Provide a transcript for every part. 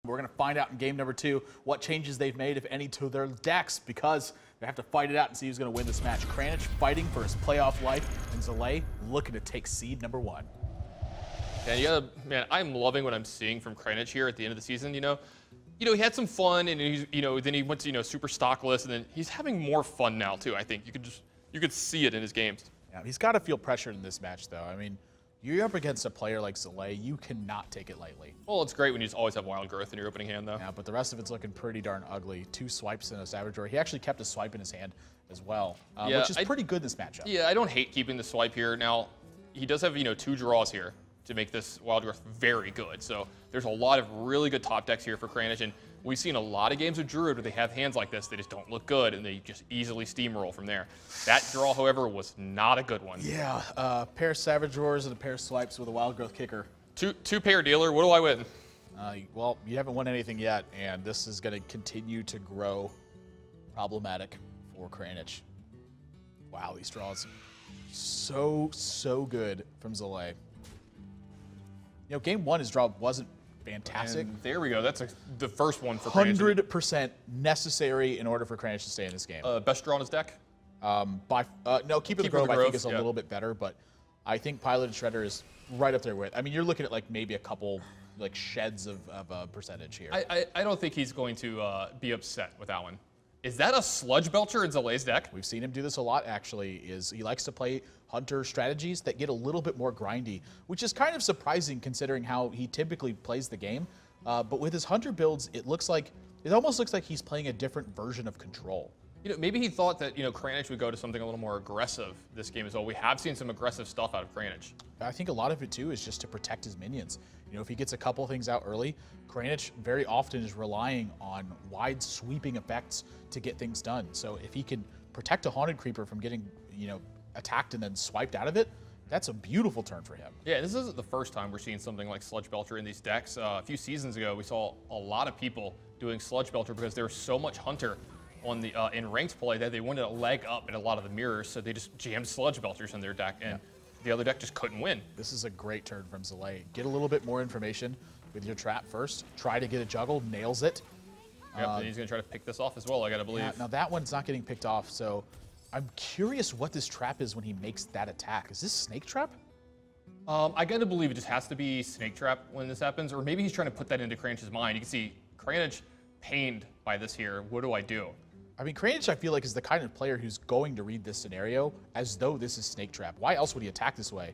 We're going to find out in game number 2 what changes they've made, if any, to their decks, because they have to fight it out and see who's going to win this match. Kranich fighting for his playoff life, and Zalae looking to take seed number 1. Yeah, man, I'm loving what I'm seeing from Kranich here at the end of the season. You know, he had some fun, and then he went to super stockless, and then he's having more fun now too. I think you could see it in his games. Yeah, he's got to feel pressured in this match, though. I mean, you're up against a player like Zalae, you cannot take it lightly. Well, it's great when you just always have wild growth in your opening hand, though. Yeah, but the rest of it's looking pretty darn ugly. 2 swipes and a Savage Roar. He actually kept a swipe in his hand as well, which is pretty good in this matchup. Yeah, I don't hate keeping the swipe here. Now, he does have 2 draws here to make this wild growth very good. So there's a lot of really good top decks here for Kranich, and we've seen a lot of games of Druid where they have hands like this. They just don't look good, and they just easily steamroll from there. That draw, however, was not a good one. Yeah, a pair of Savage Roars and a pair of swipes with a wild growth kicker. Two pair dealer. What do I win? Well, you haven't won anything yet, and this is going to continue to grow problematic for Kranich. Wow, these draws so good from Zalae. Game 1, his draw wasn't fantastic. And there we go. That's the first one for 100% necessary in order for Kranich to stay in this game. Best draw on his deck? No, Keeper of the Grove I think is a little bit better, but I think Pilot and Shredder is right up there with. I mean, you're looking at like maybe a couple like sheds of a percentage here. I don't think he's going to be upset with that one. Is that a Sludge Belcher in Zalae's deck? We've seen him do this a lot, actually. He likes to play Hunter strategies that get a little bit more grindy, which is kind of surprising considering how he typically plays the game. But with his Hunter builds, it almost looks like he's playing a different version of Control. Maybe he thought that Kranich would go to something a little more aggressive this game as well. We have seen some aggressive stuff out of Kranich. I think a lot of it too is just to protect his minions. If he gets a couple things out early, Kranich very often is relying on wide sweeping effects to get things done. So if he can protect a Haunted Creeper from getting attacked and then swiped out of it, that's a beautiful turn for him. Yeah, this isn't the first time we're seeing something like Sludge Belcher in these decks. A few seasons ago, we saw a lot of people doing Sludge Belcher because there was so much Hunter on the in ranked play that they wanted a leg up in a lot of the mirrors, so they just jammed Sludge Belchers in their deck, and the other deck just couldn't win. This is a great turn from Zalae. Get a little bit more information with your trap first. Try to get a juggle, nails it. Yep, and he's going to try to pick this off as well, I got to believe. Yeah, now that one's not getting picked off, so I'm curious what this trap is when he makes that attack. Is this Snake Trap? I got to believe it just has to be Snake Trap when this happens, or maybe he's trying to put that into Kranich's mind. You can see Kranich pained by this here. What do I do? I mean, Kranich, I feel like, is the kind of player who's going to read this scenario as though this is Snake Trap. Why else would he attack this way?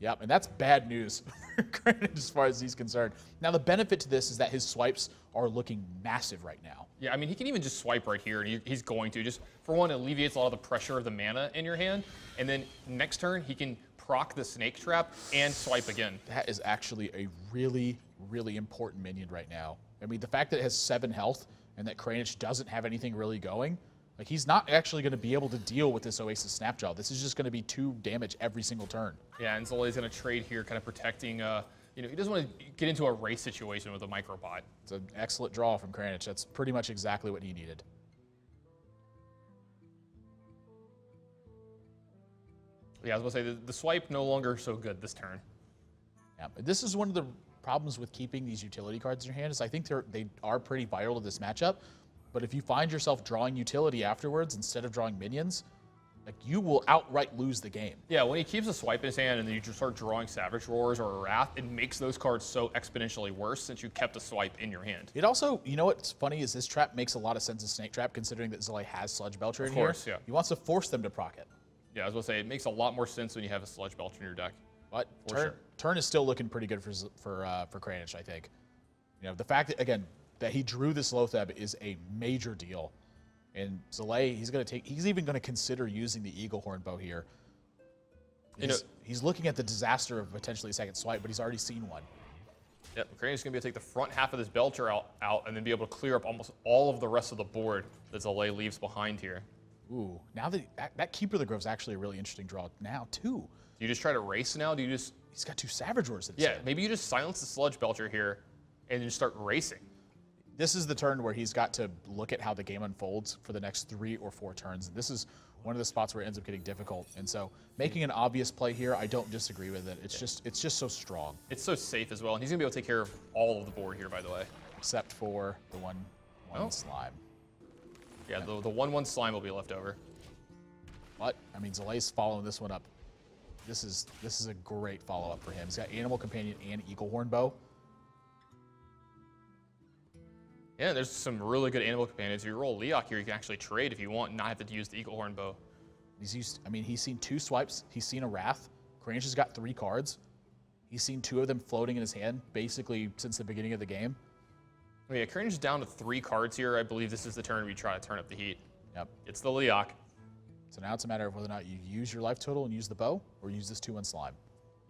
Yep, and that's bad news for Kranich as far as he's concerned. Now, the benefit to this is that his swipes are looking massive right now. Yeah, I mean, he can even just swipe right here, and he's going to. Just, for one, it alleviates a lot of the pressure of the mana in your hand, and then next turn, he can proc the Snake Trap and swipe again. That is actually a really, really important minion right now. I mean, the fact that it has 7 health and that Kranich doesn't have anything really going, like, he's not actually going to be able to deal with this Oasis Snapjaw. This is just going to be 2 damage every single turn. Yeah, and Zalae's going to trade here, kind of protecting, he doesn't want to get into a race situation with a Microbot. It's an excellent draw from Kranich. That's pretty much exactly what he needed. Yeah, I was going to say, the swipe no longer so good this turn. Yeah, but this is one of the problems with keeping these utility cards in your hand is I think they are pretty vital to this matchup. But if you find yourself drawing utility afterwards instead of drawing minions, like, you will outright lose the game. Yeah, when he keeps a swipe in his hand and then you just start drawing Savage Roars or a Wrath, it makes those cards so exponentially worse since you kept a swipe in your hand. It also, what's funny is this trap makes a lot of sense as Snake Trap considering that Zalae has Sludge Belcher in here. Of course, yeah. He wants to force them to proc it. Yeah, I was going to say, it makes a lot more sense when you have a Sludge Belcher in your deck. But turn is still looking pretty good for Kranich, I think. The fact that, again, that he drew this Lotheb is a major deal. And Zalae, he's even going to consider using the Eagle Horn bow here. He's looking at the disaster of potentially a second swipe, but he's already seen one. Yep, Kranich's going to be able to take the front half of this Belcher out and then be able to clear up almost all of the rest of the board that Zalae leaves behind here. Ooh, now that Keeper of the Grove is actually a really interesting draw now, too. Do you just try to race now? Do you just... He's got 2 Savage Roars in his hand. Maybe you just silence the Sludge Belcher here and then just start racing. This is the turn where he's got to look at how the game unfolds for the next 3 or 4 turns. This is one of the spots where it ends up getting difficult. And so making an obvious play here, I don't disagree with it. It's just so strong. It's so safe as well. And he's going to be able to take care of all of the board here, by the way. except for the one slime. Yeah, the 1/1 slime will be left over. But I mean, Zalae's following this one up. This is a great follow-up for him. He's got Animal Companion and Eagle Horn Bow. Yeah, there's some really good Animal Companions. If you roll Leok here, you can actually trade if you want, and not have to use the Eagle Horn Bow. He's seen 2 swipes. He's seen a Wrath. Kranich has got 3 cards. He's seen 2 of them floating in his hand, basically since the beginning of the game. Oh, yeah, Kranich is down to 3 cards here. I believe this is the turn we try to turn up the heat. Yep. It's the Leok. So now it's a matter of whether or not you use your life total and use the bow, or use this 2/1 slime.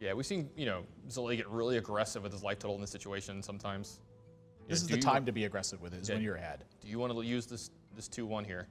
Yeah, we've seen, Zalae get really aggressive with his life total in this situation sometimes. This is the time to be aggressive with it, is when you're ahead. Do you want to use this 2/1 here?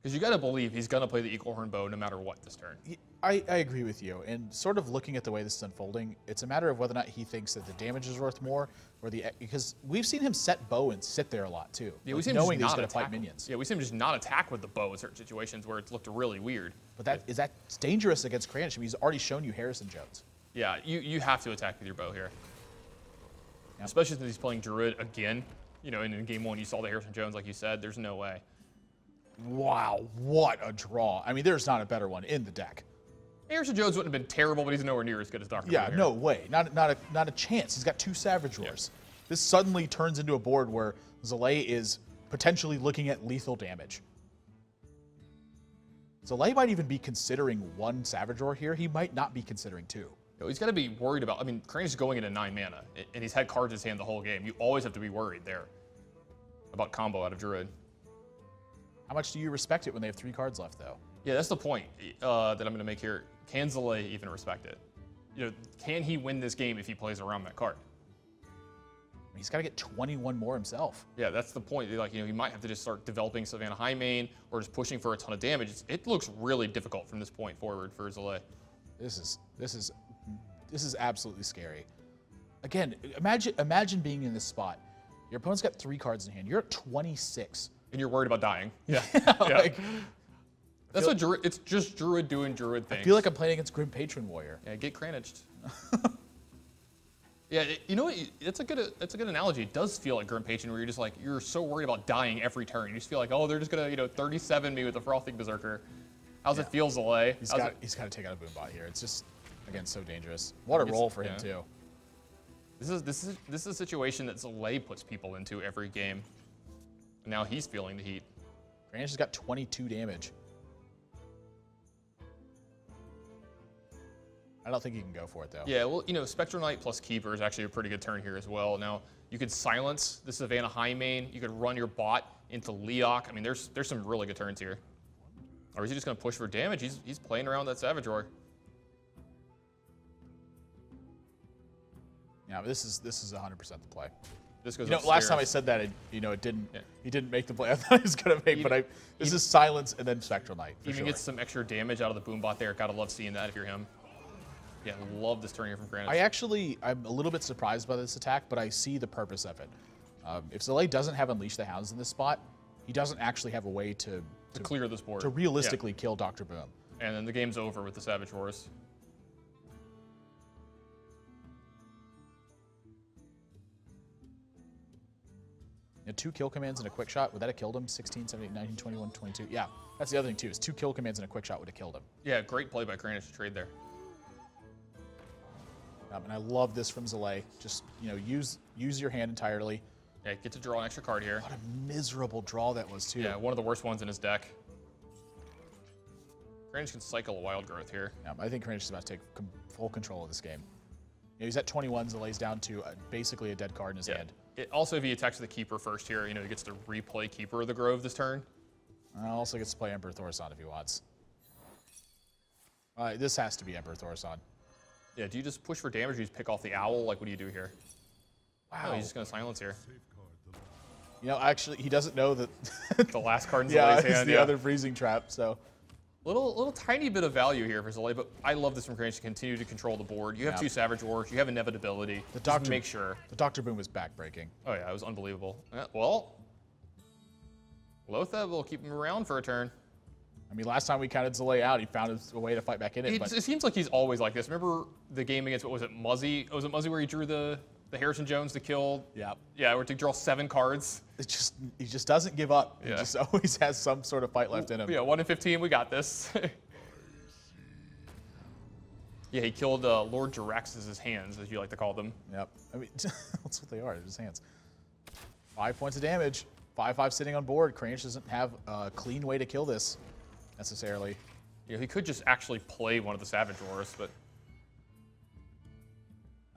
Because you got to believe he's going to play the Eagle Horn Bow no matter what this turn. I agree with you. And sort of looking at the way this is unfolding, it's a matter of whether or not he thinks that the damage is worth more, or because we've seen him set bow and sit there a lot too. Yeah, like, we see him knowing just he's not going to fight attack. minions. Yeah, we see him just not attack with the bow in certain situations where it's looked really weird. But that's dangerous against Kranich. I mean, he's already shown you Harrison Jones. Yeah, you have to attack with your bow here. Yep. Especially since he's playing Druid again. And in game 1 you saw the Harrison Jones, like you said. There's no way. Wow, what a draw. I mean, there's not a better one in the deck. Harrison Jones wouldn't have been terrible, but he's nowhere near as good as Dr. Yeah, Boom no way. Not a chance. He's got 2 Savage Roars. Yeah. This suddenly turns into a board where Zalae is potentially looking at lethal damage. Zalae might even be considering 1 Savage Roar here. He might not be considering 2. He's got to be worried about, Kranich is going into 9 mana, and he's had cards in his hand the whole game. You always have to be worried there about combo out of Druid. How much do you respect it when they have 3 cards left, though? Yeah, that's the point that I'm going to make here. Can Zalae even respect it? Can he win this game if he plays around that card? He's got to get 21 more himself. Yeah, that's the point. He might have to just start developing Savannah High Main or just pushing for a ton of damage. It looks really difficult from this point forward for Zalae. This is absolutely scary. Again, imagine being in this spot. Your opponent's got 3 cards in hand. You're at 26. And you're worried about dying. Yeah. Like, that's what Druid, it's just Druid doing Druid things. I feel like I'm playing against Grim Patron Warrior. Yeah, get Kraniched. Yeah, you know what? It's a good analogy. It does feel like Grim Patron, where you're just like, you're so worried about dying every turn. You just feel like, oh, they're just gonna 37 me with a Frothing Berserker. How's it feel, Zalae? He's got to take out a Boombot here. It's just, again, so dangerous. What a roll for him too. This is a situation that Zalae puts people into every game. And now he's feeling the heat. Kranich has got 22 damage. I don't think he can go for it, though. Yeah, well, Spectral Knight plus Keeper is actually a pretty good turn here as well. Now, you could silence the Savannah High Main. You could run your bot into Leok. I mean, there's some really good turns here. Or is he just going to push for damage? He's playing around that Savage Roar. Yeah, this is 100% the play. This goes last time I said that, he didn't make the play I thought he was going to make, this is silence and then Spectral Knight. Even gets some extra damage out of the Boombot there. Gotta love seeing that if you're him. Yeah, love this turn here from Kranich. I'm a little bit surprised by this attack, but I see the purpose of it. If Zalae doesn't have Unleash the Hounds in this spot, he doesn't actually have a way to clear this board. To realistically kill Dr. Boom. And then the game's over with the Savage Roars. You know, 2 kill commands and a quick shot, would that have killed him? 16, 17, 19, 21, 22. Yeah, that's the other thing too, is 2 kill commands and a quick shot would have killed him. Yeah, great play by Kranich to trade there. And I love this from Zalae. Just, use your hand entirely. Yeah, get to draw an extra card here. What a miserable draw that was too. Yeah, one of the worst ones in his deck. Kranich can cycle a Wild Growth here. Yeah, I think Kranich is about to take full control of this game. He's at 21, Zalae's down to basically a dead card in his hand. Also, if he attacks the Keeper first here, he gets to replay Keeper of the Grove this turn. Also gets to play Emperor Thorson if he wants. This has to be Emperor Thorson. Yeah, do you just push for damage or you just pick off the Owl? Like, what do you do here? Wow. Oh, he's just going to silence here. Actually, he doesn't know that the last card in Zalae's hand. It's the other freezing trap, so. Little tiny bit of value here for Zalae, but I love this from Kranich to continue to control the board. You have 2 Savage Roars, you have Inevitability. Just make sure. The Dr. Boom was backbreaking. Oh yeah, it was unbelievable. Well, Lotheb will keep him around for a turn. I mean, last time we counted Zalae out, he found a way to fight back in it. It seems like he's always like this. Remember the game against, what was it, Muzzy? Was it Muzzy where he drew the the Harrison Jones to kill. Yep. Yeah, or to draw 7 cards. He just doesn't give up. Yeah. He just always has some sort of fight left in him. Yeah, 1 in 15, we got this. Yeah, he killed Lord Jirax's hands, as you like to call them. Yep. I mean, that's what they are. They're just hands. 5 points of damage. 5/5 sitting on board. Kranich doesn't have a clean way to kill this necessarily. Yeah, he could just actually play one of the Savage Wars, but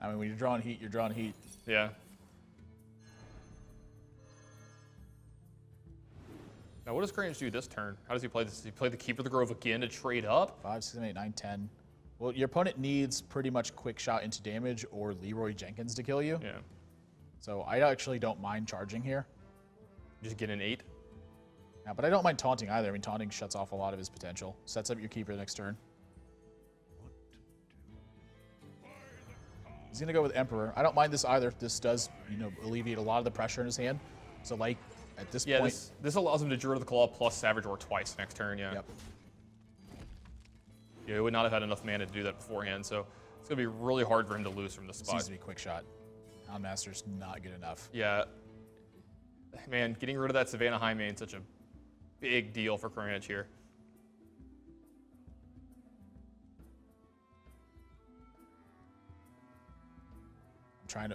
I mean, when you're drawing heat, you're drawing heat. yeah. Now, what does Kranich do this turn? How does he play this? Does he play the Keeper of the Grove again to trade up? 5, 6, 7, 8, 9, 10. Well, your opponent needs pretty much quick shot into damage or Leroy Jenkins to kill you. Yeah. So I actually don't mind charging here. Just get an 8. Yeah, but I don't mind taunting either. I mean, taunting shuts off a lot of his potential. Sets up your keeper next turn. He's going to go with Emperor. I don't mind this either. This does, alleviate a lot of the pressure in his hand. So, like, at this point... This allows him to Druid of the Claw plus Savage War twice next turn, yeah. Yep. Yeah, he would not have had enough mana to do that beforehand, so it's going to be really hard for him to lose from this This spot. needs to be quick shot. Houndmaster's not good enough. Yeah. Man, getting rid of that Savannah High Main is such a big deal for Kranich here.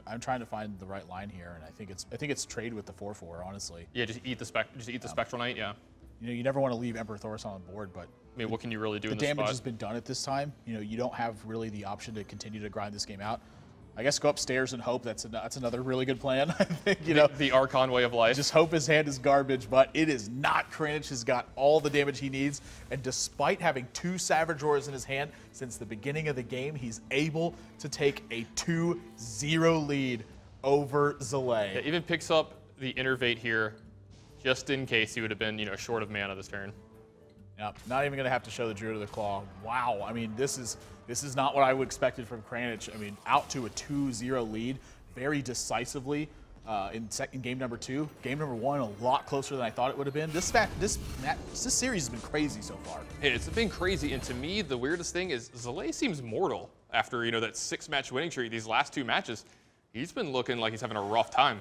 I'm trying to find the right line here, and I think it's trade with the 4/4, honestly. Yeah, just eat the Spectral Knight, yeah. You never want to leave Emperor Thoris on the board, but I mean, what can you really do the in this damage spot? has been done at this time. You don't have really the option to continue to grind this game out. I guess go upstairs and hope. That's another really good plan. I think the Archon way of life. just hope his hand is garbage, but it is not. Kranich has got all the damage he needs, and despite having 2 Savage Roars in his hand since the beginning of the game, he's able to take a 2-0 lead over Zalae. Yeah, even picks up the Innervate here, just in case he would have been, short of mana this turn. Yep, not even going to have to show the Druid of the Claw. Wow, I mean, this is not what I would expected from Kranich. I mean, out to a 2-0 lead very decisively in game number 2. Game number 1, a lot closer than I thought it would have been. This series has been crazy so far. Hey, it's been crazy, and to me, the weirdest thing is Zalae seems mortal after, that 6-match winning streak. These last 2 matches, he's been looking like he's having a rough time.